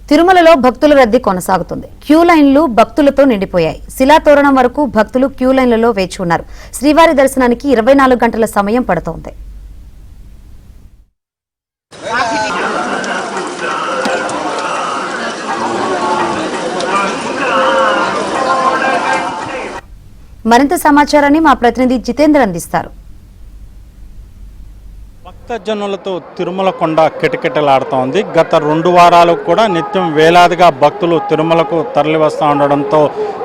తిరుమలలో భక్తుల రద్దీ కొనసాగుతుంది. క్యూ లైన్లు భక్తులతో నిండిపోయాయి. శిలాతోరణం వరకు భక్తులు క్యూ లైన్లలో వేచి ఉన్నారు. శ్రీవారి దర్శనానికి 24 గంటల సమయం పడుతోంది. మరింత సమాచారాన్ని మా ప్రతినిధి జితేంద్ర అందిస్తారు. భక్తజనులతో తిరుమల కొండ కిటకిటలాడుతోంది. గత 2 వారాలకు కూడా నిత్యం వేలాదిగా భక్తులు తిరుమలకు తరలి వస్తూ ఉండడంతో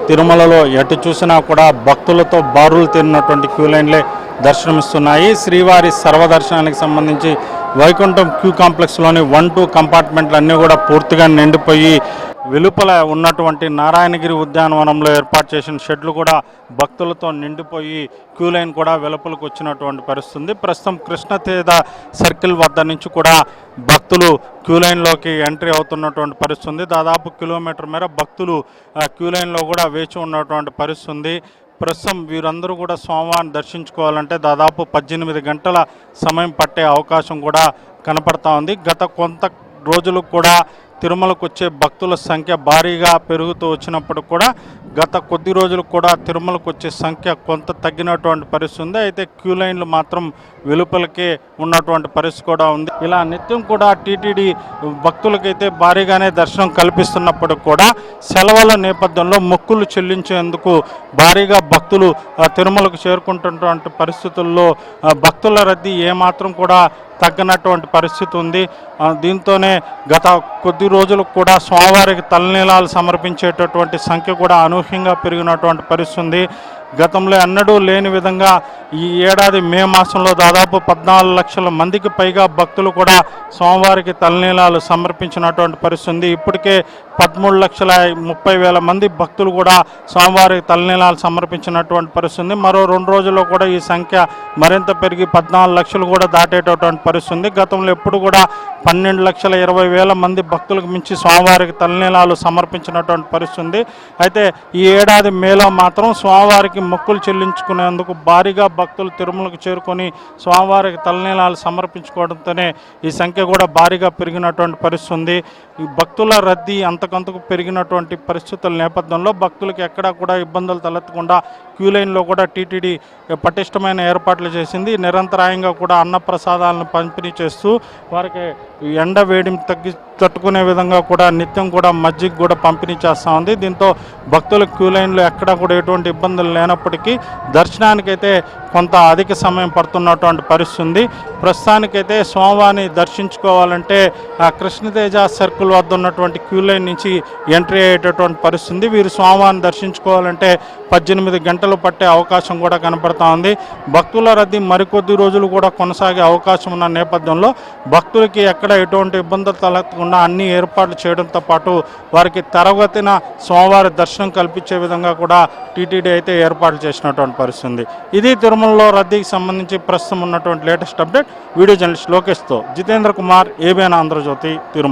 తిరుమలలో ఎటు చూసినా కూడా భక్తులతో బారులు తీరినటువంటి క్యూ లైన్లే దర్శనమిస్తున్నాయి. శ్రీవారి సర్వదర్శనానికి సంబంధించి వైకుంఠం క్యూ కాంప్లెక్స్లోని 1-2 కంపార్ట్మెంట్లు అన్నీ కూడా పూర్తిగా నిండిపోయి వెలుపల ఉన్నటువంటి నారాయణగిరి ఉద్యానవనంలో ఏర్పాటు చేసిన షెడ్లు కూడా భక్తులతో నిండిపోయి క్యూ లైన్ కూడా వెలుపలకు వచ్చినటువంటి పరిస్థితుంది. ప్రస్తుతం కృష్ణతీర్థ సర్కిల్ వద్ద నుంచి కూడా భక్తులు క్యూ లైన్లోకి ఎంట్రీ అవుతున్నటువంటి పరిస్థితుంది. దాదాపు కిలోమీటర్ మేర భక్తులు క్యూ లైన్లో కూడా వేచి ఉన్నటువంటి పరిస్థితుంది. ప్రస్తుతం వీరందరూ కూడా స్వామివారిని దర్శించుకోవాలంటే దాదాపు 18 గంటల సమయం పట్టే అవకాశం కూడా కనపడతా ఉంది. గత కొంత రోజులకు కూడా తిరుమలకు వచ్చే భక్తుల సంఖ్య భారీగా పెరుగుతూ వచ్చినప్పుడు కూడా గత కొద్ది రోజులకు కూడా తిరుమలకు వచ్చే సంఖ్య కొంత తగ్గినటువంటి పరిస్థితి ఉంది. అయితే క్యూ లైన్లు మాత్రం వెలుపలకే ఉన్నటువంటి పరిస్థితి కూడా ఉంది. ఇలా నిత్యం కూడా టీటీడీ భక్తులకైతే భారీగానే దర్శనం కల్పిస్తున్నప్పుడు కూడా సెలవుల నేపథ్యంలో మొక్కులు చెల్లించేందుకు భారీగా భక్తులు తిరుమలకు చేరుకుంటున్నటువంటి పరిస్థితుల్లో భక్తుల రద్దీ ఏమాత్రం కూడా తగ్గినటువంటి పరిస్థితి ఉంది. దీంతోనే గత కొద్ది రోజులకు కూడా స్వామివారికి తలనీలాలు సమర్పించేటటువంటి సంఖ్య కూడా అనూహ్యంగా పెరిగినటువంటి పరిస్థితి ఉంది. గతంలో ఎన్నడూ లేని విధంగా ఈ ఏడాది మే మాసంలో దాదాపు 14 లక్షల మందికి పైగా భక్తులు కూడా స్వామివారికి తలనీలాలు సమర్పించినటువంటి పరిస్థితి. ఇప్పటికే 13,30,000 మంది భక్తులు కూడా స్వామివారికి తలనీలాలు సమర్పించినటువంటి పరిస్థితి. మరో 2 రోజుల్లో కూడా ఈ సంఖ్య మరింత పెరిగి 14 లక్షలు కూడా దాటేటటువంటి పరిస్థితి. గతంలో ఎప్పుడు కూడా 12,20,000 మంది భక్తులకు మించి స్వామివారికి తలనీలాలు సమర్పించినటువంటి పరిస్థితి. అయితే ఈ ఏడాది మేలో మాత్రం స్వామివారికి మొక్కులు చెల్లించుకునేందుకు భారీగా భక్తులు తిరుమలకు చేరుకొని స్వామివారికి తలనీలాలు సమర్పించుకోవడంతోనే ఈ సంఖ్య కూడా భారీగా పెరిగినటువంటి పరిస్థితి. ఈ భక్తుల రద్దీ అంతకంతకు పెరిగినటువంటి పరిస్థితుల నేపథ్యంలో భక్తులకు ఎక్కడా కూడా ఇబ్బందులు తలెత్తకుండా క్యూ లైన్లో కూడా టీటీడీ పటిష్టమైన ఏర్పాట్లు చేసింది. నిరంతరాయంగా కూడా అన్నప్రసాదాలను పంపిణీ చేస్తూ వారికి ఎండ వేడిని తట్టుకునే విధంగా కూడా నిత్యం కూడా మజ్జిగ కూడా పంపిణీ చేస్తూ ఉంది. దీంతో భక్తుల క్యూ లైన్లో ఎక్కడా కూడా ఎటువంటి ఇబ్బందులు లేనప్పటికీ దర్శనానికైతే కొంత అధిక సమయం పడుతున్నటువంటి పరిస్థితి ఉంది. ప్రస్తుతానికైతే స్వామివారిని దర్శించుకోవాలంటే కృష్ణతేజ సర్కిల్ వద్ద ఉన్నటువంటి క్యూ లైన్ నుంచి ఎంట్రీ అయ్యేటటువంటి పరిస్థితి. వీరు స్వామివారిని దర్శించుకోవాలంటే 18 గంటలు పట్టే అవకాశం కూడా కనపడతా ఉంది. భక్తుల రద్దీ మరికొద్ది రోజులు కూడా కొనసాగే అవకాశం ఉన్న నేపథ్యంలో భక్తులకి ఎక్కడ ఎటువంటి ఇబ్బందులు తలెత్తకుండా అన్ని ఏర్పాట్లు చేయడంతో పాటు వారికి తరగతిన స్వామివారి దర్శనం కల్పించే విధంగా కూడా టీటీడీ అయితే ఏర్పాట్లు చేసినటువంటి పరిస్థితి. ఇది తిరుమలలో రద్దీకి సంబంధించి ప్రస్తుతం ఉన్నటువంటి లేటెస్ట్ అప్డేట్. వీడియో జర్నలిస్ట్ లోకేష్తో జితేంద్ర కుమార్, ఏబిఎన్ ఆంధ్రజ్యోతి, తిరుమల.